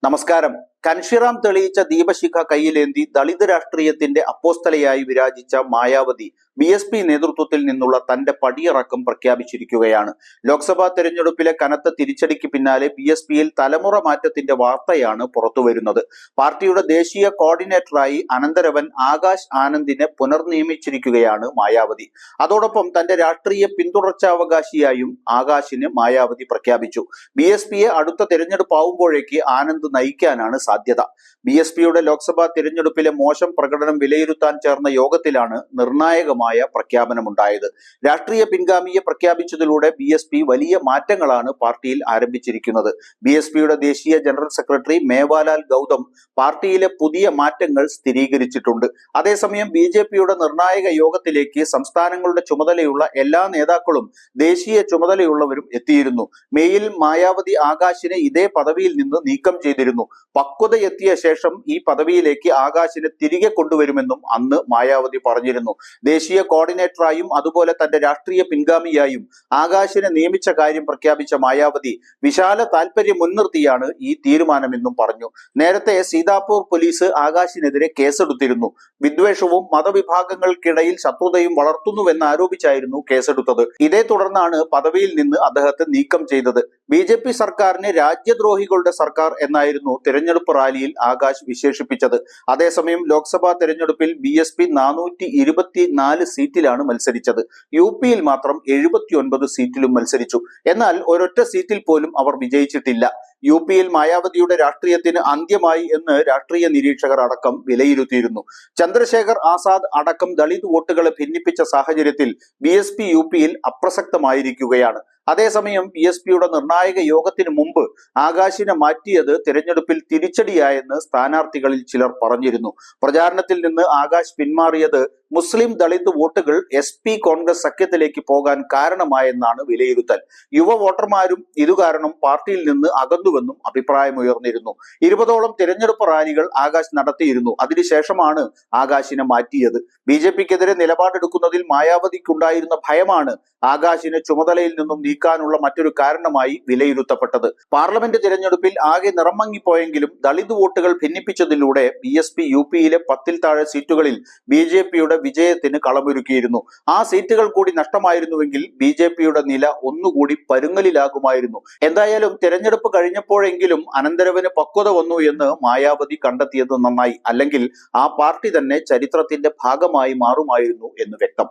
നമസ്കാരം. കൻഷിറാം തെളിയിച്ച ദീപശിഖ കയ്യിലേന്തി ദളിത് രാഷ്ട്രീയത്തിന്റെ അപ്പോസ്തലയായി വിരാജിച്ച മായാവതി BSP നേതൃത്വത്തിൽ നിന്നുള്ള തന്റെ പടിയിറക്കം പ്രഖ്യാപിച്ചിരിക്കുകയാണ്. ലോക്സഭാ തെരഞ്ഞെടുപ്പിലെ കനത്ത തിരിച്ചടിക്ക് പിന്നാലെ BSPയിൽ തലമുറ മാറ്റത്തിന്റെ വാർത്തയാണ് പുറത്തുവരുന്നത്. പാർട്ടിയുടെ ദേശീയ കോർഡിനേറ്ററായി അനന്തരവൻ ആകാശ് ആനന്ദിനെ പുനർനിയമിച്ചിരിക്കുകയാണ് മായാവതി. അതോടൊപ്പം തന്റെ രാഷ്ട്രീയ പിന്തുടർച്ചാവകാശിയായും ആകാശിന് മായാവതി പ്രഖ്യാപിച്ചു. BSPയെ അടുത്ത തെരഞ്ഞെടുപ്പാവുമ്പോഴേക്ക് ആനന്ദ് നയിക്കാനാണ് സാധ്യത. BSPയുടെ ലോക്സഭാ തിരഞ്ഞെടുപ്പിലെ മോശം പ്രകടനം വിലയിരുത്താൻ ചേർന്ന യോഗത്തിലാണ് നിർണായകമായ പ്രഖ്യാപനമുണ്ടായത്. രാഷ്ട്രീയ പിൻഗാമിയെ പ്രഖ്യാപിച്ചതിലൂടെ BSP വലിയ മാറ്റങ്ങളാണ് പാർട്ടിയിൽ ആരംഭിച്ചിരിക്കുന്നത്. BSPയുടെ ദേശീയ ജനറൽ സെക്രട്ടറി മേവാലാൽ ഗൗതം പാർട്ടിയിലെ പുതിയ മാറ്റങ്ങൾ സ്ഥിരീകരിച്ചിട്ടുണ്ട്. അതേസമയം BJPയുടെ നിർണായക യോഗത്തിലേക്ക് സംസ്ഥാനങ്ങളുടെ ചുമതലയുള്ള എല്ലാ നേതാക്കളും ദേശീയ ചുമതലയുള്ളവരും എത്തിയിരുന്നു. മേയിൽ മായാവതി ആകാശിനെ ഇതേ പദവിയിൽ നിന്ന് നീക്കം ചെയ്തിരുന്നു. പക്വതയെത്തിയ ശേഷം ഈ പദവിയിലേക്ക് ആകാശിനെ തിരികെ കൊണ്ടുവരുമെന്നും അന്ന് മായാവതി പറഞ്ഞിരുന്നു. ദേശീയ കോർഡിനേറ്ററായും അതുപോലെ തന്റെ രാഷ്ട്രീയ പിൻഗാമിയായും ആകാശിനെ നിയമിച്ച കാര്യം പ്രഖ്യാപിച്ച മായാവതി വിശാല താല്പര്യം മുൻനിർത്തിയാണ് ഈ തീരുമാനമെന്നും പറഞ്ഞു. നേരത്തെ സീതാപൂർ പോലീസ് ആകാശിനെതിരെ കേസെടുത്തിരുന്നു. വിദ്വേഷവും മതവിഭാഗങ്ങൾക്കിടയിൽ ശത്രുതയും വളർത്തുന്നുവെന്നാരോപിച്ചായിരുന്നു കേസെടുത്തത്. ഇതേ തുടർന്നാണ് പദവിയിൽ നിന്ന് അദ്ദേഹത്തെ നീക്കം ചെയ്തത്. BJP സർക്കാരിനെ രാജ്യദ്രോഹികളുടെ സർക്കാർ എന്നായിരുന്നു തിരഞ്ഞെടുപ്പ് റാലിയിൽ ആകാശ് വിശേഷിപ്പിച്ചത്. അതേസമയം ലോക്സഭാ തെരഞ്ഞെടുപ്പിൽ BSP 424 സീറ്റിലാണ് മത്സരിച്ചത്. UPയിൽ മാത്രം 79 സീറ്റിലും മത്സരിച്ചു. എന്നാൽ ഒരൊറ്റ സീറ്റിൽ പോലും അവർ വിജയിച്ചിട്ടില്ല. UPയിൽ മായാവതിയുടെ രാഷ്ട്രീയത്തിന് അന്ത്യമായി എന്ന് രാഷ്ട്രീയ നിരീക്ഷകർ അടക്കം വിലയിരുത്തിയിരുന്നു. ചന്ദ്രശേഖർ ആസാദ് അടക്കം ദളിത് വോട്ടുകളെ ഭിന്നിപ്പിച്ച സാഹചര്യത്തിൽ BSP UPയിൽ അപ്രസക്തമായിരിക്കുകയാണ്. അതേസമയം BSPയുടെ നിർണായക യോഗത്തിന് മുമ്പ് ആകാശിനെ മാറ്റിയത് തിരഞ്ഞെടുപ്പിൽ തിരിച്ചടിയായെന്ന് സ്ഥാനാർത്ഥികളിൽ ചിലർ പറഞ്ഞിരുന്നു. പ്രചാരണത്തിൽ നിന്ന് ആകാശ് പിന്മാറിയത് മുസ്ലിം ദളിത് വോട്ടുകൾ SP കോൺഗ്രസ് സഖ്യത്തിലേക്ക് പോകാൻ കാരണമായെന്നാണ് വിലയിരുത്തൽ. യുവ വോട്ടർമാരും ഇതുകാരണം പാർട്ടിയിൽ നിന്ന് അകന്നുവെന്നും അഭിപ്രായമുയർന്നിരുന്നു. 20ഓളം തിരഞ്ഞെടുപ്പ് റാലികൾ ആകാശ് നടത്തിയിരുന്നു. അതിനുശേഷമാണ് ആകാശിനെ മാറ്റിയത്. BJPക്കെതിരെ നിലപാടെടുക്കുന്നതിൽ മായാവതിക്കുണ്ടായിരുന്ന ഭയമാണ് ആകാശിനെ ചുമതലയിൽ നിന്നും നീക്കാനുള്ള മറ്റൊരു കാരണമായി വിലയിരുത്തപ്പെട്ടത്. പാർലമെന്റ് തിരഞ്ഞെടുപ്പിൽ ആകെ നിറം മങ്ങിപ്പോയെങ്കിലും ദളിത് വോട്ടുകൾ ഭിന്നിപ്പിച്ചതിലൂടെ BSP UPയിലെ 10ൽ താഴെ സീറ്റുകളിൽ BJPയുടെ വിജയത്തിന് കളമൊരുക്കിയിരുന്നു. ആ സീറ്റുകൾ കൂടി നഷ്ടമായിരുന്നുവെങ്കിൽ BJPയുടെ നില ഒന്നുകൂടി പരുങ്ങലിലാകുമായിരുന്നു. എന്തായാലും തിരഞ്ഞെടുപ്പ് കഴിഞ്ഞപ്പോഴെങ്കിലും അനന്തരവന് പക്വത വന്നു എന്ന് മായാവതി കണ്ടെത്തിയത് നന്നായി. അല്ലെങ്കിൽ ആ പാർട്ടി തന്നെ ചരിത്രത്തിന്റെ ഭാഗമായി മാറുമായിരുന്നു എന്ന് വ്യക്തം.